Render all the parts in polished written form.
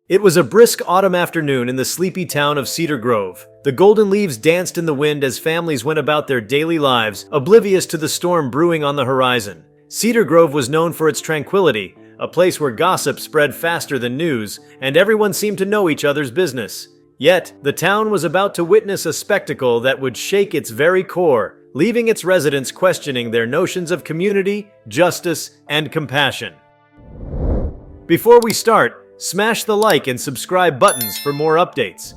It was a brisk autumn afternoon in the sleepy town of Cedar Grove. The golden leaves danced in the wind as families went about their daily lives, oblivious to the storm brewing on the horizon. Cedar Grove was known for its tranquility, a place where gossip spread faster than news, and everyone seemed to know each other's business. Yet, the town was about to witness a spectacle that would shake its very core, leaving its residents questioning their notions of community, justice, and compassion. Before we start, smash the like and subscribe buttons for more updates.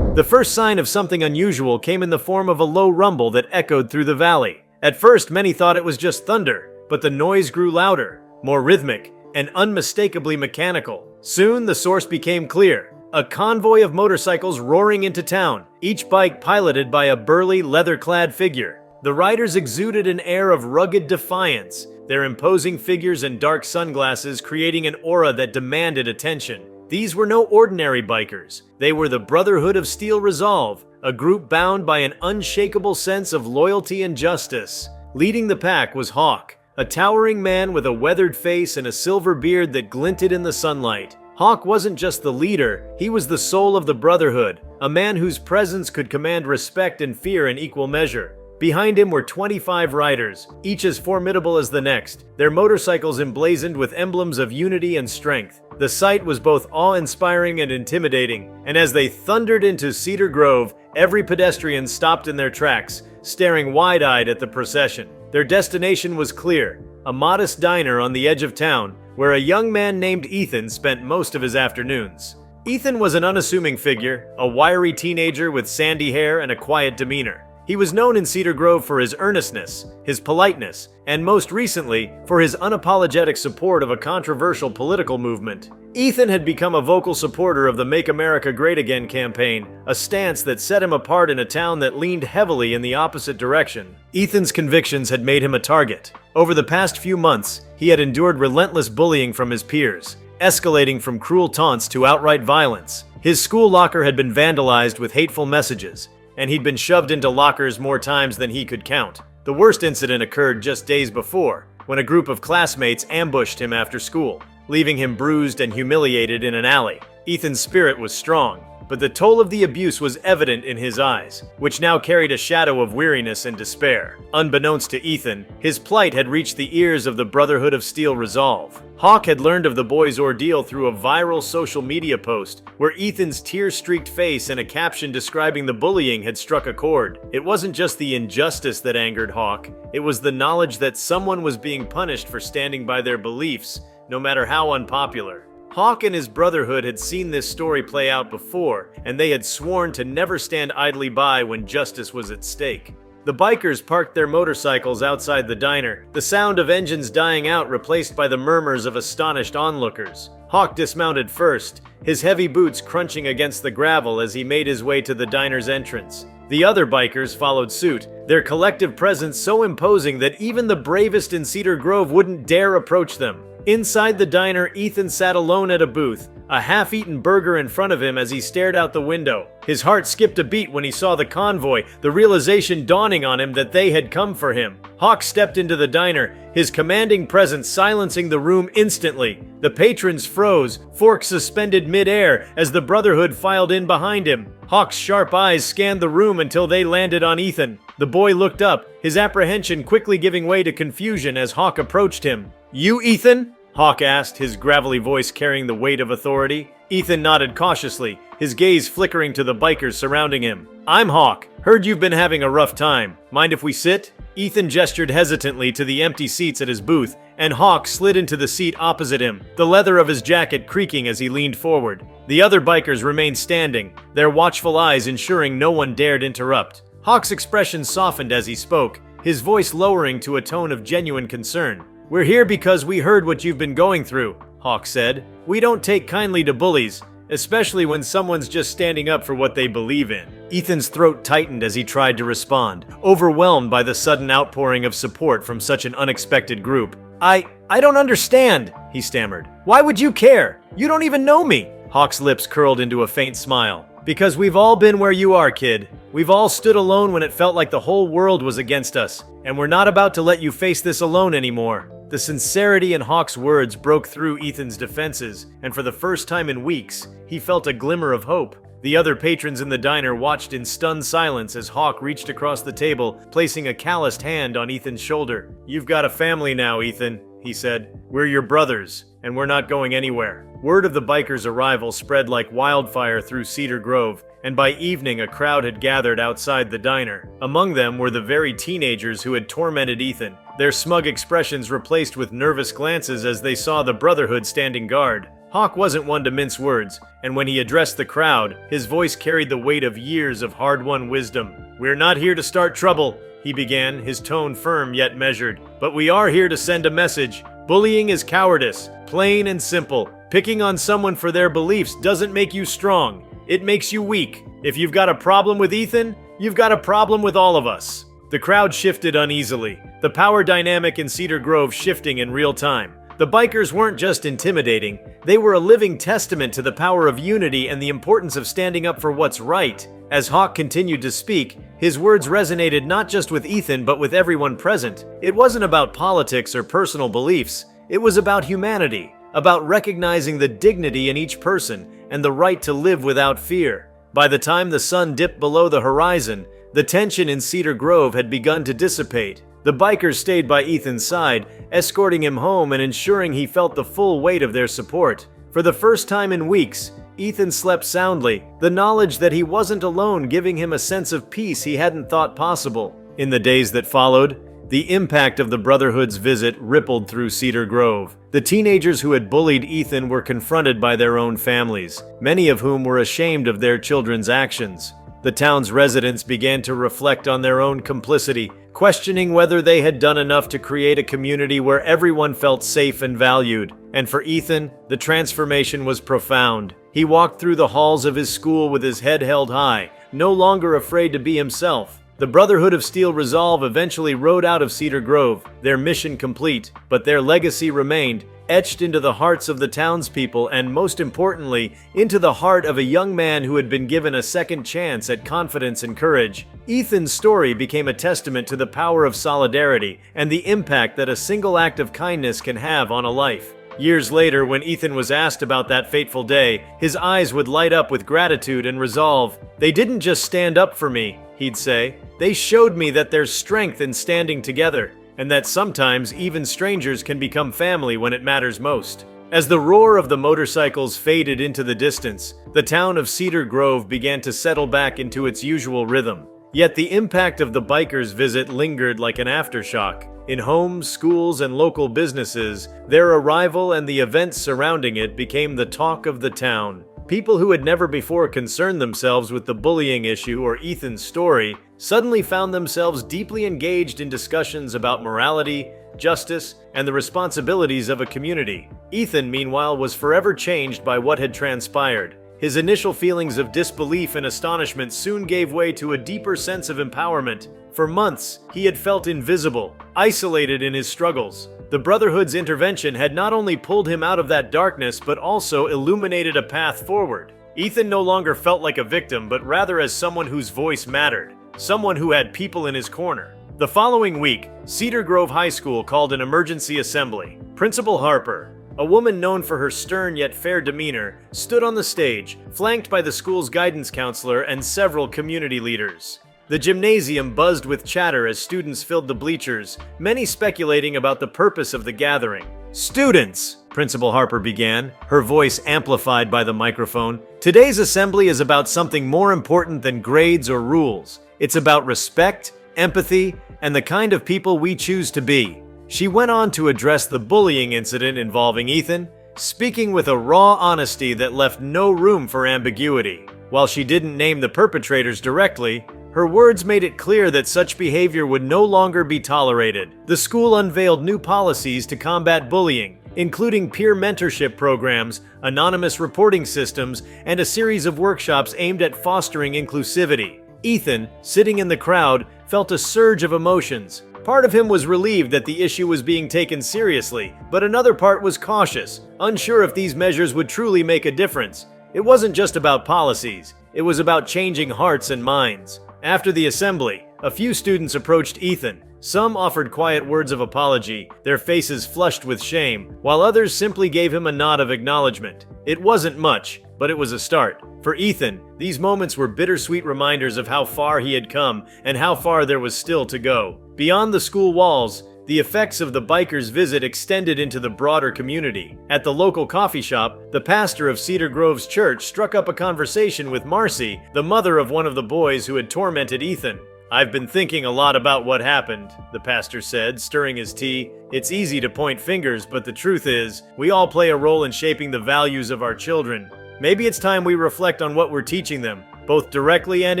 The first sign of something unusual came in the form of a low rumble that echoed through the valley. At first, many thought it was just thunder, but the noise grew louder, more rhythmic, and unmistakably mechanical. Soon, the source became clear. A convoy of motorcycles roaring into town, each bike piloted by a burly, leather-clad figure. The riders exuded an air of rugged defiance, their imposing figures and dark sunglasses creating an aura that demanded attention. These were no ordinary bikers. They were the Brotherhood of Steel Resolve, a group bound by an unshakable sense of loyalty and justice. Leading the pack was Hawk, a towering man with a weathered face and a silver beard that glinted in the sunlight. Hawk wasn't just the leader, he was the soul of the Brotherhood, a man whose presence could command respect and fear in equal measure. Behind him were 25 riders, each as formidable as the next, their motorcycles emblazoned with emblems of unity and strength. The sight was both awe-inspiring and intimidating, and as they thundered into Cedar Grove, every pedestrian stopped in their tracks, staring wide-eyed at the procession. Their destination was clear, a modest diner on the edge of town, where a young man named Ethan spent most of his afternoons. Ethan was an unassuming figure, a wiry teenager with sandy hair and a quiet demeanor. He was known in Cedar Grove for his earnestness, his politeness, and most recently, for his unapologetic support of a controversial political movement. Ethan had become a vocal supporter of the Make America Great Again campaign, a stance that set him apart in a town that leaned heavily in the opposite direction. Ethan's convictions had made him a target. Over the past few months, he had endured relentless bullying from his peers, escalating from cruel taunts to outright violence. His school locker had been vandalized with hateful messages, and he'd been shoved into lockers more times than he could count. The worst incident occurred just days before, when a group of classmates ambushed him after school, leaving him bruised and humiliated in an alley. Ethan's spirit was strong, but the toll of the abuse was evident in his eyes, which now carried a shadow of weariness and despair. Unbeknownst to Ethan, his plight had reached the ears of the Brotherhood of Steel Resolve. Hawk had learned of the boy's ordeal through a viral social media post, where Ethan's tear-streaked face and a caption describing the bullying had struck a chord. It wasn't just the injustice that angered Hawk, it was the knowledge that someone was being punished for standing by their beliefs, no matter how unpopular. Hawk and his Brotherhood had seen this story play out before, and they had sworn to never stand idly by when justice was at stake. The bikers parked their motorcycles outside the diner, the sound of engines dying out replaced by the murmurs of astonished onlookers. Hawk dismounted first, his heavy boots crunching against the gravel as he made his way to the diner's entrance. The other bikers followed suit, their collective presence so imposing that even the bravest in Cedar Grove wouldn't dare approach them. Inside the diner, Ethan sat alone at a booth, a half-eaten burger in front of him as he stared out the window. His heart skipped a beat when he saw the convoy, the realization dawning on him that they had come for him. Hawk stepped into the diner, his commanding presence silencing the room instantly. The patrons froze, forks suspended mid-air as the Brotherhood filed in behind him. Hawk's sharp eyes scanned the room until they landed on Ethan. The boy looked up, his apprehension quickly giving way to confusion as Hawk approached him. "You, Ethan?" Hawk asked, his gravelly voice carrying the weight of authority. Ethan nodded cautiously, his gaze flickering to the bikers surrounding him. "I'm Hawk. Heard you've been having a rough time. Mind if we sit?" Ethan gestured hesitantly to the empty seats at his booth, and Hawk slid into the seat opposite him, the leather of his jacket creaking as he leaned forward. The other bikers remained standing, their watchful eyes ensuring no one dared interrupt. Hawk's expression softened as he spoke, his voice lowering to a tone of genuine concern. "We're here because we heard what you've been going through," Hawk said. "We don't take kindly to bullies, especially when someone's just standing up for what they believe in." Ethan's throat tightened as he tried to respond, overwhelmed by the sudden outpouring of support from such an unexpected group. I don't understand," he stammered. "Why would you care? You don't even know me." Hawk's lips curled into a faint smile. "Because we've all been where you are, kid. We've all stood alone when it felt like the whole world was against us, and we're not about to let you face this alone anymore." The sincerity in Hawk's words broke through Ethan's defenses, and for the first time in weeks, he felt a glimmer of hope. The other patrons in the diner watched in stunned silence as Hawk reached across the table, placing a calloused hand on Ethan's shoulder. "You've got a family now, Ethan," he said. "We're your brothers, and we're not going anywhere." Word of the bikers' arrival spread like wildfire through Cedar Grove, and by evening a crowd had gathered outside the diner. Among them were the very teenagers who had tormented Ethan, their smug expressions replaced with nervous glances as they saw the Brotherhood standing guard. Hawk wasn't one to mince words, and when he addressed the crowd, his voice carried the weight of years of hard-won wisdom. "We're not here to start trouble," he began, his tone firm yet measured. "But we are here to send a message. Bullying is cowardice, plain and simple. Picking on someone for their beliefs doesn't make you strong. It makes you weak. If you've got a problem with Ethan, you've got a problem with all of us." The crowd shifted uneasily, the power dynamic in Cedar Grove shifting in real time. The bikers weren't just intimidating, they were a living testament to the power of unity and the importance of standing up for what's right. As Hawk continued to speak, his words resonated not just with Ethan but with everyone present. It wasn't about politics or personal beliefs, it was about humanity, about recognizing the dignity in each person and the right to live without fear. By the time the sun dipped below the horizon, the tension in Cedar Grove had begun to dissipate. The bikers stayed by Ethan's side, escorting him home and ensuring he felt the full weight of their support. For the first time in weeks, Ethan slept soundly, the knowledge that he wasn't alone giving him a sense of peace he hadn't thought possible. In the days that followed, the impact of the Brotherhood's visit rippled through Cedar Grove. The teenagers who had bullied Ethan were confronted by their own families, many of whom were ashamed of their children's actions. The town's residents began to reflect on their own complicity, questioning whether they had done enough to create a community where everyone felt safe and valued. And for Ethan, the transformation was profound. He walked through the halls of his school with his head held high, no longer afraid to be himself. The Brotherhood of Steel Resolve eventually rode out of Cedar Grove, their mission complete, but their legacy remained, etched into the hearts of the townspeople and, most importantly, into the heart of a young man who had been given a second chance at confidence and courage. Ethan's story became a testament to the power of solidarity and the impact that a single act of kindness can have on a life. Years later, when Ethan was asked about that fateful day, his eyes would light up with gratitude and resolve. "They didn't just stand up for me," he'd say. "They showed me that there's strength in standing together, and that sometimes even strangers can become family when it matters most." As the roar of the motorcycles faded into the distance, the town of Cedar Grove began to settle back into its usual rhythm. Yet the impact of the bikers' visit lingered like an aftershock. In homes, schools, and local businesses, their arrival and the events surrounding it became the talk of the town. People who had never before concerned themselves with the bullying issue or Ethan's story suddenly found themselves deeply engaged in discussions about morality, justice, and the responsibilities of a community. Ethan, meanwhile, was forever changed by what had transpired. His initial feelings of disbelief and astonishment soon gave way to a deeper sense of empowerment. For months, he had felt invisible, isolated in his struggles. The Brotherhood's intervention had not only pulled him out of that darkness, but also illuminated a path forward. Ethan no longer felt like a victim, but rather as someone whose voice mattered, someone who had people in his corner. The following week, Cedar Grove High School called an emergency assembly. Principal Harper, a woman known for her stern yet fair demeanor, stood on the stage, flanked by the school's guidance counselor and several community leaders. The gymnasium buzzed with chatter as students filled the bleachers, many speculating about the purpose of the gathering. "Students," Principal Harper began, her voice amplified by the microphone, "today's assembly is about something more important than grades or rules. It's about respect, empathy, and the kind of people we choose to be." She went on to address the bullying incident involving Ethan, speaking with a raw honesty that left no room for ambiguity. While she didn't name the perpetrators directly, her words made it clear that such behavior would no longer be tolerated. The school unveiled new policies to combat bullying, including peer mentorship programs, anonymous reporting systems, and a series of workshops aimed at fostering inclusivity. Ethan, sitting in the crowd, felt a surge of emotions. Part of him was relieved that the issue was being taken seriously, but another part was cautious, unsure if these measures would truly make a difference. It wasn't just about policies, it was about changing hearts and minds. After the assembly, a few students approached Ethan, Some offered quiet words of apology, their faces flushed with shame, while others simply gave him a nod of acknowledgement. It wasn't much, but it was a start. For Ethan, these moments were bittersweet reminders of how far he had come and how far there was still to go. Beyond the school walls, the effects of the bikers' visit extended into the broader community. At the local coffee shop, the pastor of Cedar Grove's church struck up a conversation with Marcy, the mother of one of the boys who had tormented Ethan. "I've been thinking a lot about what happened," the pastor said, stirring his tea. "It's easy to point fingers, but the truth is, we all play a role in shaping the values of our children. Maybe it's time we reflect on what we're teaching them, both directly and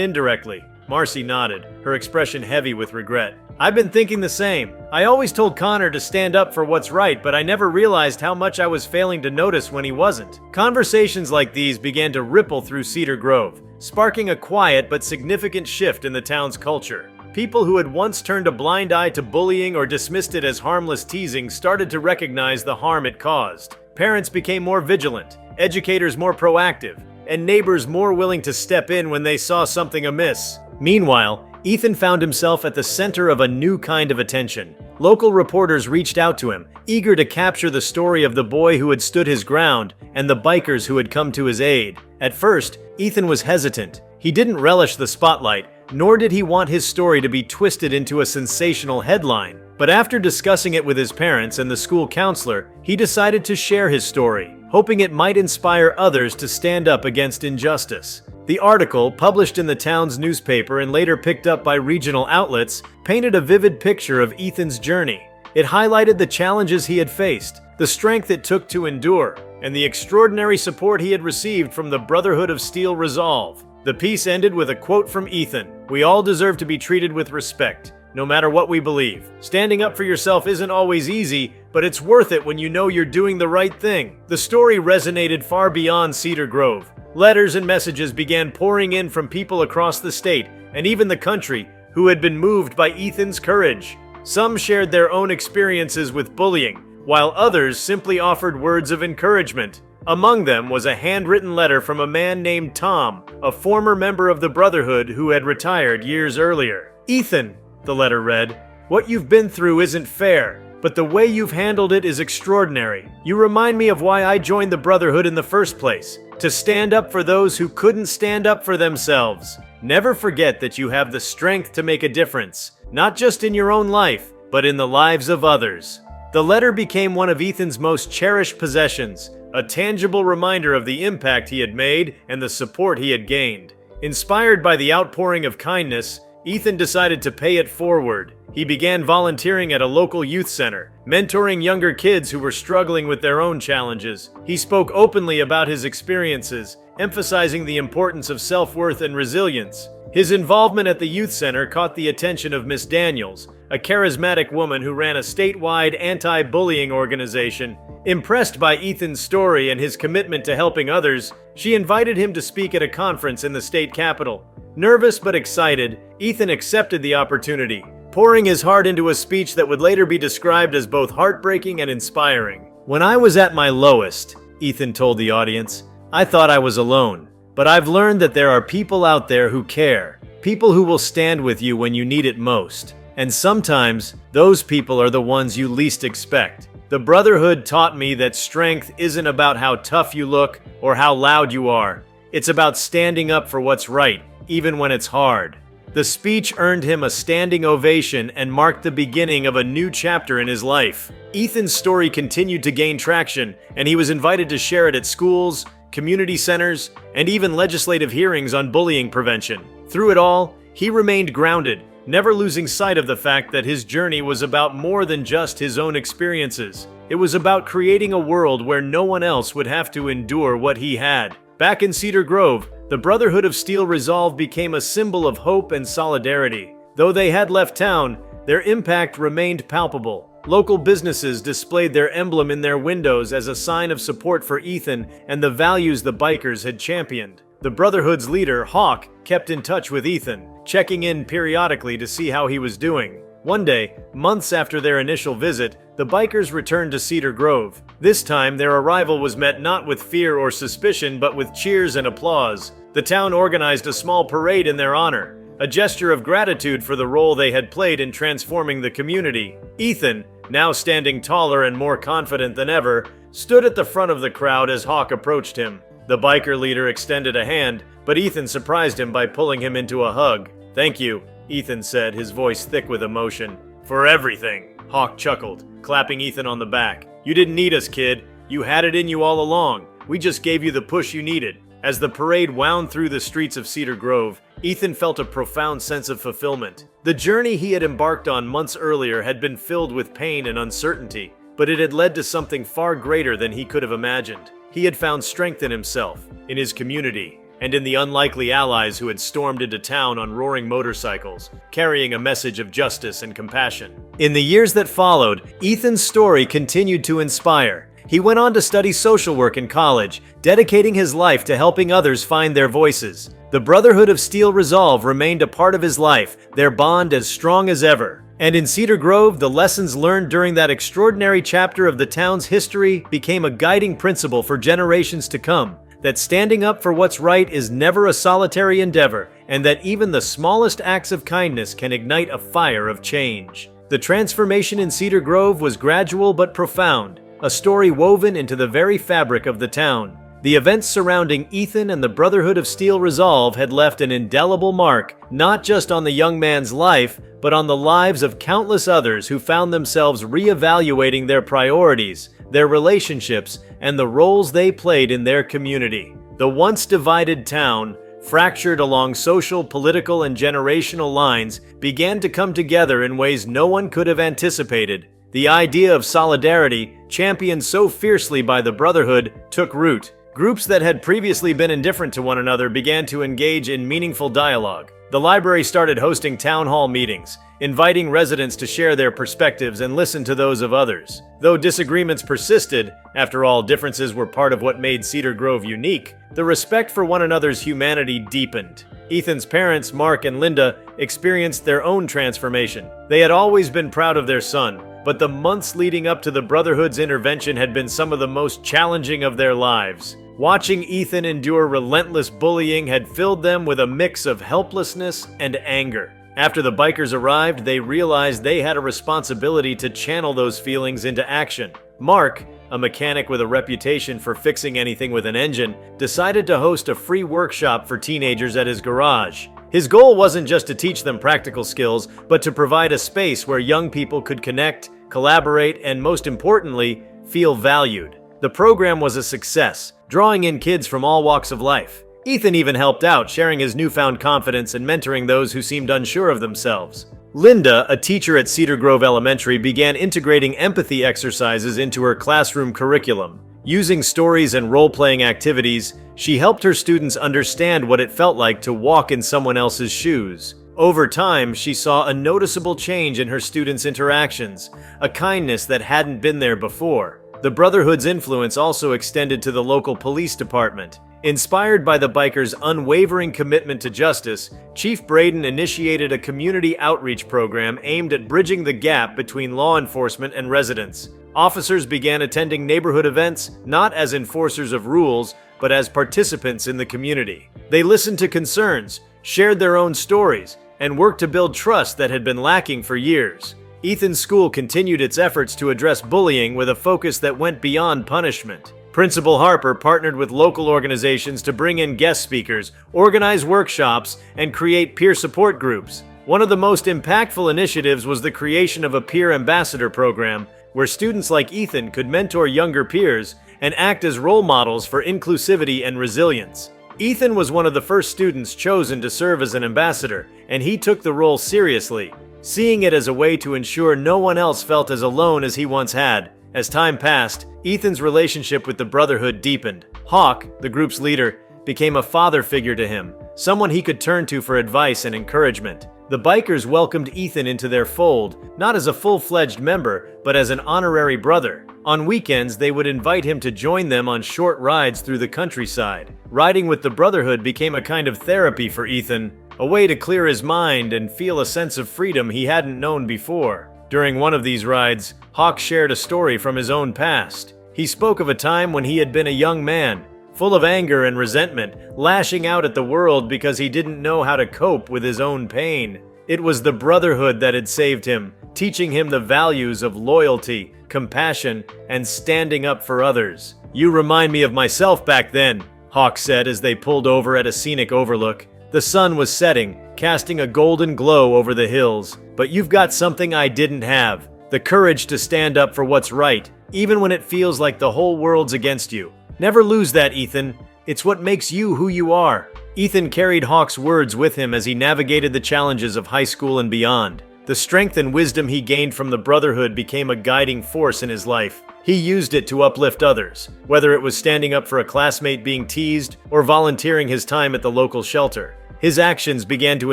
indirectly." Marcy nodded, her expression heavy with regret. "I've been thinking the same. I always told Connor to stand up for what's right, but I never realized how much I was failing to notice when he wasn't." Conversations like these began to ripple through Cedar Grove, sparking a quiet but significant shift in the town's culture. People who had once turned a blind eye to bullying or dismissed it as harmless teasing started to recognize the harm it caused. Parents became more vigilant, educators more proactive, and neighbors more willing to step in when they saw something amiss. Meanwhile, Ethan found himself at the center of a new kind of attention. Local reporters reached out to him, eager to capture the story of the boy who had stood his ground and the bikers who had come to his aid. At first, Ethan was hesitant. He didn't relish the spotlight, nor did he want his story to be twisted into a sensational headline. But after discussing it with his parents and the school counselor, he decided to share his story, hoping it might inspire others to stand up against injustice. The article, published in the town's newspaper and later picked up by regional outlets, painted a vivid picture of Ethan's journey. It highlighted the challenges he had faced, the strength it took to endure, and the extraordinary support he had received from the Brotherhood of Steel Resolve. The piece ended with a quote from Ethan: "We all deserve to be treated with respect, no matter what we believe. Standing up for yourself isn't always easy, but it's worth it when you know you're doing the right thing." The story resonated far beyond Cedar Grove. Letters and messages began pouring in from people across the state, and even the country, who had been moved by Ethan's courage. Some shared their own experiences with bullying, while others simply offered words of encouragement. Among them was a handwritten letter from a man named Tom, a former member of the Brotherhood who had retired years earlier. "Ethan," the letter read, "what you've been through isn't fair, but the way you've handled it is extraordinary. You remind me of why I joined the Brotherhood in the first place, to stand up for those who couldn't stand up for themselves. Never forget that you have the strength to make a difference, not just in your own life, but in the lives of others." The letter became one of Ethan's most cherished possessions, a tangible reminder of the impact he had made and the support he had gained. Inspired by the outpouring of kindness, Ethan decided to pay it forward. He began volunteering at a local youth center, mentoring younger kids who were struggling with their own challenges. He spoke openly about his experiences, emphasizing the importance of self-worth and resilience. His involvement at the youth center caught the attention of Miss Daniels, a charismatic woman who ran a statewide anti-bullying organization. Impressed by Ethan's story and his commitment to helping others, she invited him to speak at a conference in the state capitol. Nervous but excited, Ethan accepted the opportunity, pouring his heart into a speech that would later be described as both heartbreaking and inspiring. "When I was at my lowest," Ethan told the audience, "I thought I was alone. But I've learned that there are people out there who care, people who will stand with you when you need it most. And sometimes, those people are the ones you least expect. The Brotherhood taught me that strength isn't about how tough you look or how loud you are. It's about standing up for what's right, even when it's hard." The speech earned him a standing ovation and marked the beginning of a new chapter in his life. Ethan's story continued to gain traction, and he was invited to share it at schools, community centers, and even legislative hearings on bullying prevention. Through it all, he remained grounded, never losing sight of the fact that his journey was about more than just his own experiences. It was about creating a world where no one else would have to endure what he had. Back in Cedar Grove, the Brotherhood of Steel Resolve became a symbol of hope and solidarity. Though they had left town, their impact remained palpable. Local businesses displayed their emblem in their windows as a sign of support for Ethan and the values the bikers had championed. The Brotherhood's leader, Hawk, kept in touch with Ethan, checking in periodically to see how he was doing. One day, months after their initial visit, the bikers returned to Cedar Grove. This time, their arrival was met not with fear or suspicion, but with cheers and applause. The town organized a small parade in their honor, a gesture of gratitude for the role they had played in transforming the community. Ethan, now standing taller and more confident than ever, stood at the front of the crowd as Hawk approached him. The biker leader extended a hand, but Ethan surprised him by pulling him into a hug. "Thank you," Ethan said, his voice thick with emotion. "For everything," Hawk chuckled, clapping Ethan on the back. "You didn't need us, kid. You had it in you all along. We just gave you the push you needed." As the parade wound through the streets of Cedar Grove, Ethan felt a profound sense of fulfillment. The journey he had embarked on months earlier had been filled with pain and uncertainty, but it had led to something far greater than he could have imagined. He had found strength in himself, in his community, and in the unlikely allies who had stormed into town on roaring motorcycles, carrying a message of justice and compassion. In the years that followed, Ethan's story continued to inspire. He went on to study social work in college, dedicating his life to helping others find their voices. The Brotherhood of Steel Resolve remained a part of his life, their bond as strong as ever. And in Cedar Grove, the lessons learned during that extraordinary chapter of the town's history became a guiding principle for generations to come. That standing up for what's right is never a solitary endeavor, and that even the smallest acts of kindness can ignite a fire of change. The transformation in Cedar Grove was gradual but profound, a story woven into the very fabric of the town. The events surrounding Ethan and the Brotherhood of Steel Resolve had left an indelible mark, not just on the young man's life, but on the lives of countless others who found themselves reevaluating their priorities, their relationships, and the roles they played in their community. The once divided town, fractured along social, political, and generational lines, began to come together in ways no one could have anticipated. The idea of solidarity, championed so fiercely by the Brotherhood, took root. Groups that had previously been indifferent to one another began to engage in meaningful dialogue. The library started hosting town hall meetings, inviting residents to share their perspectives and listen to those of others. Though disagreements persisted, after all, differences were part of what made Cedar Grove unique, the respect for one another's humanity deepened. Ethan's parents, Mark and Linda, experienced their own transformation. They had always been proud of their son, but the months leading up to the Brotherhood's intervention had been some of the most challenging of their lives. Watching Ethan endure relentless bullying had filled them with a mix of helplessness and anger. After the bikers arrived, they realized they had a responsibility to channel those feelings into action. Mark, a mechanic with a reputation for fixing anything with an engine, decided to host a free workshop for teenagers at his garage. His goal wasn't just to teach them practical skills, but to provide a space where young people could connect, collaborate, and most importantly, feel valued. The program was a success, drawing in kids from all walks of life. Ethan even helped out, sharing his newfound confidence and mentoring those who seemed unsure of themselves. Linda, a teacher at Cedar Grove Elementary, began integrating empathy exercises into her classroom curriculum. Using stories and role-playing activities, she helped her students understand what it felt like to walk in someone else's shoes. Over time, she saw a noticeable change in her students' interactions, a kindness that hadn't been there before. The Brotherhood's influence also extended to the local police department. Inspired by the bikers' unwavering commitment to justice, Chief Braden initiated a community outreach program aimed at bridging the gap between law enforcement and residents. Officers began attending neighborhood events, not as enforcers of rules, but as participants in the community. They listened to concerns, shared their own stories, and worked to build trust that had been lacking for years. Ethan's school continued its efforts to address bullying with a focus that went beyond punishment. Principal Harper partnered with local organizations to bring in guest speakers, organize workshops, and create peer support groups. One of the most impactful initiatives was the creation of a peer ambassador program, where students like Ethan could mentor younger peers and act as role models for inclusivity and resilience. Ethan was one of the first students chosen to serve as an ambassador, and he took the role seriously, seeing it as a way to ensure no one else felt as alone as he once had. As time passed, Ethan's relationship with the Brotherhood deepened. Hawk, the group's leader, became a father figure to him, someone he could turn to for advice and encouragement. The bikers welcomed Ethan into their fold, not as a full-fledged member, but as an honorary brother. On weekends, they would invite him to join them on short rides through the countryside. Riding with the Brotherhood became a kind of therapy for Ethan, a way to clear his mind and feel a sense of freedom he hadn't known before. During one of these rides, Hawk shared a story from his own past. He spoke of a time when he had been a young man, full of anger and resentment, lashing out at the world because he didn't know how to cope with his own pain. It was the brotherhood that had saved him, teaching him the values of loyalty, compassion, and standing up for others. "You remind me of myself back then," Hawk said as they pulled over at a scenic overlook. The sun was setting, casting a golden glow over the hills. "But you've got something I didn't have. The courage to stand up for what's right, even when it feels like the whole world's against you. Never lose that, Ethan. It's what makes you who you are." Ethan carried Hawk's words with him as he navigated the challenges of high school and beyond. The strength and wisdom he gained from the brotherhood became a guiding force in his life. He used it to uplift others, whether it was standing up for a classmate being teased or volunteering his time at the local shelter. His actions began to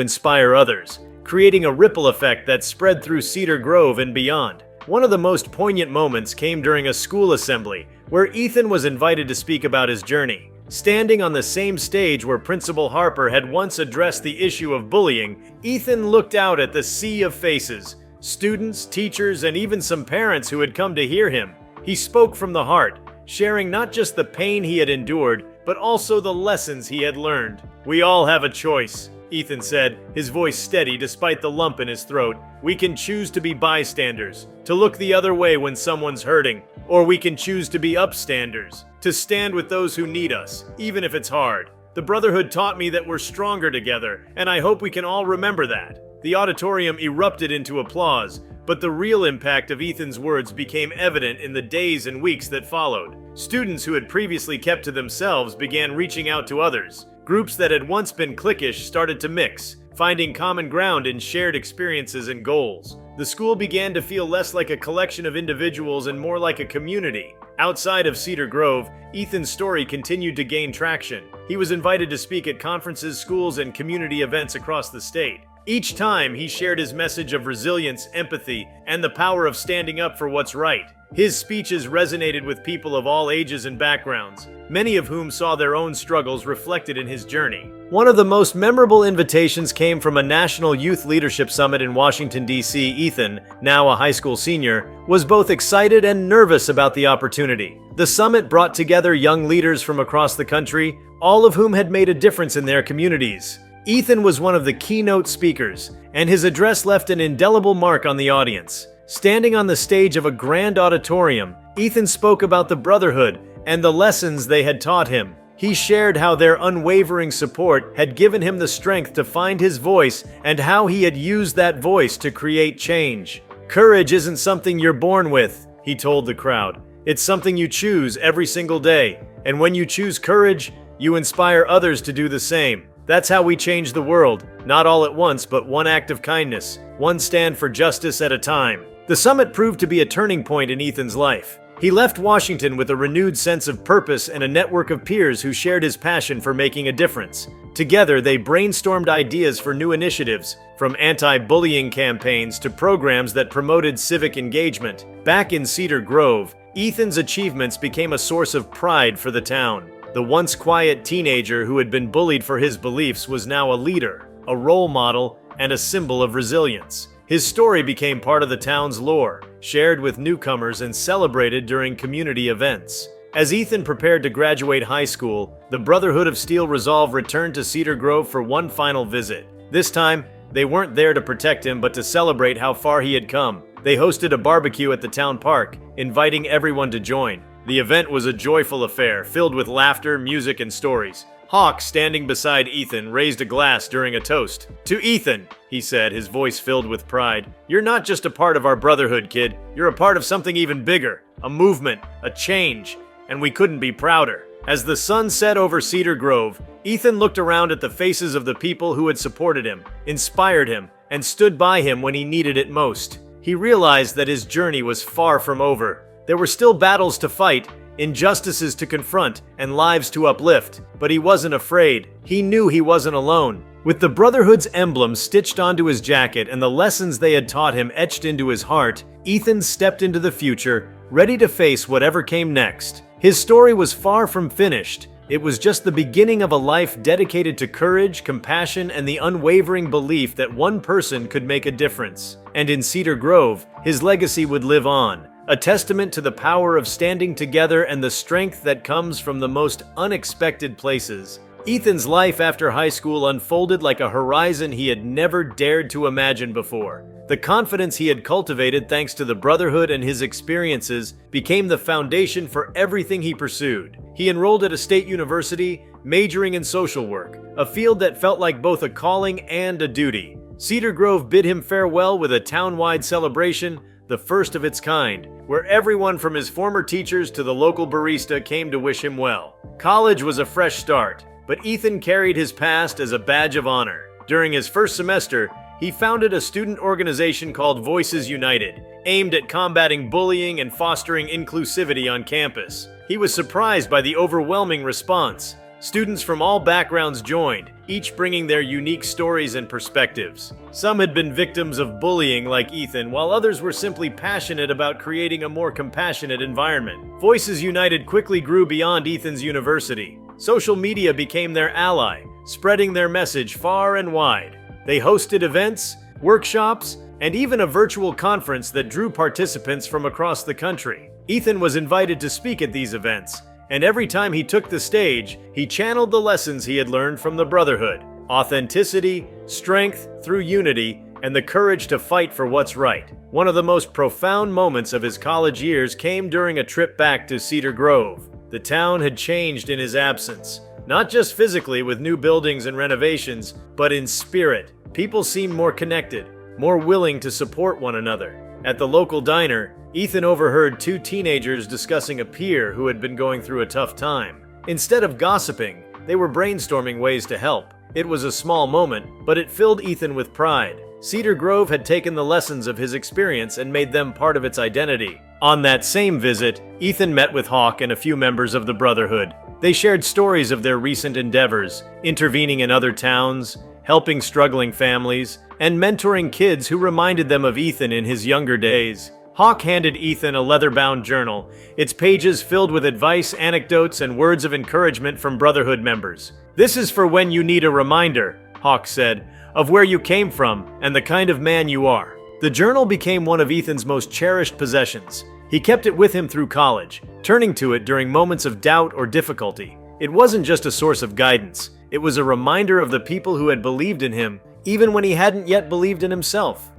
inspire others, creating a ripple effect that spread through Cedar Grove and beyond. One of the most poignant moments came during a school assembly, where Ethan was invited to speak about his journey. Standing on the same stage where Principal Harper had once addressed the issue of bullying, Ethan looked out at the sea of faces, students, teachers, and even some parents who had come to hear him. He spoke from the heart, sharing not just the pain he had endured, but also the lessons he had learned. "We all have a choice," Ethan said, his voice steady despite the lump in his throat. "We can choose to be bystanders, to look the other way when someone's hurting, or we can choose to be upstanders, to stand with those who need us, even if it's hard. The Brotherhood taught me that we're stronger together, and I hope we can all remember that." The auditorium erupted into applause, but the real impact of Ethan's words became evident in the days and weeks that followed. Students who had previously kept to themselves began reaching out to others. Groups that had once been cliquish started to mix, finding common ground in shared experiences and goals. The school began to feel less like a collection of individuals and more like a community. Outside of Cedar Grove, Ethan's story continued to gain traction. He was invited to speak at conferences, schools, and community events across the state. Each time, he shared his message of resilience, empathy, and the power of standing up for what's right. His speeches resonated with people of all ages and backgrounds, many of whom saw their own struggles reflected in his journey. One of the most memorable invitations came from a National Youth Leadership Summit in Washington, D.C. Ethan, now a high school senior, was both excited and nervous about the opportunity. The summit brought together young leaders from across the country, all of whom had made a difference in their communities. Ethan was one of the keynote speakers, and his address left an indelible mark on the audience. Standing on the stage of a grand auditorium, Ethan spoke about the brotherhood and the lessons they had taught him. He shared how their unwavering support had given him the strength to find his voice and how he had used that voice to create change. "Courage isn't something you're born with," he told the crowd. "It's something you choose every single day. And when you choose courage, you inspire others to do the same. That's how we change the world, not all at once, but one act of kindness, one stand for justice at a time." The summit proved to be a turning point in Ethan's life. He left Washington with a renewed sense of purpose and a network of peers who shared his passion for making a difference. Together, they brainstormed ideas for new initiatives, from anti-bullying campaigns to programs that promoted civic engagement. Back in Cedar Grove, Ethan's achievements became a source of pride for the town. The once quiet teenager who had been bullied for his beliefs was now a leader, a role model, and a symbol of resilience. His story became part of the town's lore, shared with newcomers and celebrated during community events. As Ethan prepared to graduate high school, the Brotherhood of Steel Resolve returned to Cedar Grove for one final visit. This time, they weren't there to protect him but to celebrate how far he had come. They hosted a barbecue at the town park, inviting everyone to join. The event was a joyful affair, filled with laughter, music, and stories. Hawk, standing beside Ethan, raised a glass during a toast. "To Ethan," he said, his voice filled with pride. "You're not just a part of our brotherhood, kid. You're a part of something even bigger. A movement, a change, and we couldn't be prouder." As the sun set over Cedar Grove, Ethan looked around at the faces of the people who had supported him, inspired him, and stood by him when he needed it most. He realized that his journey was far from over. There were still battles to fight, injustices to confront, and lives to uplift, but he wasn't afraid. He knew he wasn't alone. With the Brotherhood's emblem stitched onto his jacket and the lessons they had taught him etched into his heart, Ethan stepped into the future, ready to face whatever came next. His story was far from finished. It was just the beginning of a life dedicated to courage, compassion, and the unwavering belief that one person could make a difference. And in Cedar Grove, his legacy would live on, a testament to the power of standing together and the strength that comes from the most unexpected places. Ethan's life after high school unfolded like a horizon he had never dared to imagine before. The confidence he had cultivated thanks to the brotherhood and his experiences became the foundation for everything he pursued. He enrolled at a state university, majoring in social work, a field that felt like both a calling and a duty. Cedar Grove bid him farewell with a town-wide celebration, the first of its kind, where everyone from his former teachers to the local barista came to wish him well. College was a fresh start, but Ethan carried his past as a badge of honor. During his first semester, he founded a student organization called Voices United, aimed at combating bullying and fostering inclusivity on campus. He was surprised by the overwhelming response. Students from all backgrounds joined, each bringing their unique stories and perspectives. Some had been victims of bullying like Ethan, while others were simply passionate about creating a more compassionate environment. Voices United quickly grew beyond Ethan's university. Social media became their ally, spreading their message far and wide. They hosted events, workshops, and even a virtual conference that drew participants from across the country. Ethan was invited to speak at these events, and every time he took the stage, he channeled the lessons he had learned from the brotherhood: authenticity, strength through unity, and the courage to fight for what's right. One of the most profound moments of his college years came during a trip back to Cedar Grove. The town had changed in his absence, not just physically with new buildings and renovations, but in spirit. People seemed more connected, more willing to support one another. At the local diner, Ethan overheard two teenagers discussing a peer who had been going through a tough time. Instead of gossiping, they were brainstorming ways to help. It was a small moment, but it filled Ethan with pride. Cedar Grove had taken the lessons of his experience and made them part of its identity. On that same visit, Ethan met with Hawk and a few members of the Brotherhood. They shared stories of their recent endeavors, intervening in other towns, helping struggling families, and mentoring kids who reminded them of Ethan in his younger days. Hawk handed Ethan a leather-bound journal, its pages filled with advice, anecdotes, and words of encouragement from Brotherhood members. "This is for when you need a reminder," Hawk said, "of where you came from and the kind of man you are." The journal became one of Ethan's most cherished possessions. He kept it with him through college, turning to it during moments of doubt or difficulty. It wasn't just a source of guidance. It was a reminder of the people who had believed in him, even when he hadn't yet believed in himself.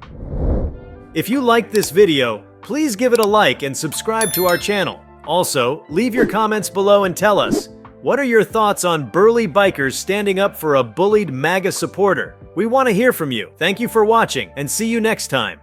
If you liked this video, please give it a like and subscribe to our channel. Also, leave your comments below and tell us, what are your thoughts on burly bikers standing up for a bullied MAGA supporter? We want to hear from you. Thank you for watching, and see you next time.